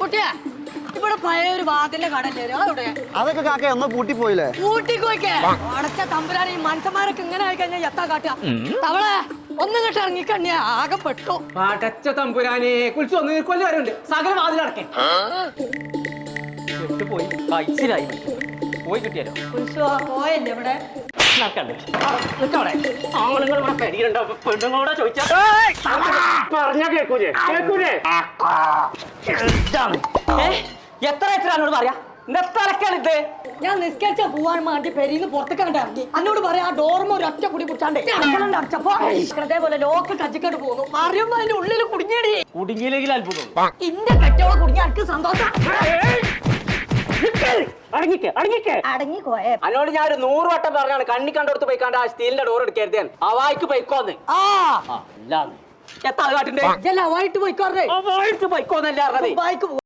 കുട്ടിയാ ഇവിടെ പഴയ ഒരു വാതിന്റെ കടല്ലേ അവിടെ അതൊക്കെ കാക്ക ഒന്ന് പൂട്ടിപ്പോയില്ലേ? പൂട്ടിക്കോയ്ക്കേ അടച്ച തമ്പുരാനെ ഈ മനുഷ്യന്മാരൊക്കെ ഇങ്ങനെ ആയി കഴിഞ്ഞാൽ എത്താ കാട്ടുക തവളെ ഒന്നും കിട്ടാ ഇറങ്ങിക്കണ്ണിയ ആകെ പെട്ടു. അടച്ച തമ്പുരാനെ കുളിച്ചു വന്ന് കൊല്ലം വരെയുണ്ട് സകല വാതിലടക്കേ പോയി കഴിച്ചിലായി പോയി കിട്ടിയാലോ പോയല്ലേ ഇവിടെ ആളുകൾ പെരിയുണ്ടോ പെണ്ണുങ്ങളോടെ ചോദിച്ചാ പറഞ്ഞ കേക്കൂലേ കേക്കൂലേ എത്ര എന്നോട് പറയാ ഇത് ഞാൻ നിസ്കരിച്ച പോവാൻ വേണ്ടി പെരിന്ന് പുറത്തേക്ക് ഇറങ്ങി എന്നോട് പറയാ ആ ഡോർമ ഒരു ഒറ്റ കുടി കുടിച്ചാണ്ട് അടച്ചപ്പോ അതേപോലെ ലോക്ക് കച്ചിക്കട്ട് പോകുന്നു പറയുമ്പോ അതിന്റെ ഉള്ളിൽ കുടുങ്ങിയടി കുടുങ്ങിയില്ലെങ്കിൽ അത്ഭുതം ഇന്റെ കെട്ടോളെ കുടുങ്ങി എനിക്ക് സന്തോഷം. അന്നോട് ഞാൻ ഒരു 100 വട്ടം പറഞ്ഞാണ് കണ്ണി കണ്ടോടത്ത് പോയിക്കാണ്ട് ആ സ്റ്റീലിന്റെ ഡോർ എടുക്കരുതേ അവായിക്ക് പോയിക്കോന്ന് എത്താ കാട്ടിന്റെ പോയിക്കോറേ പോയിക്കോന്നല്ലേ പറഞ്ഞത്.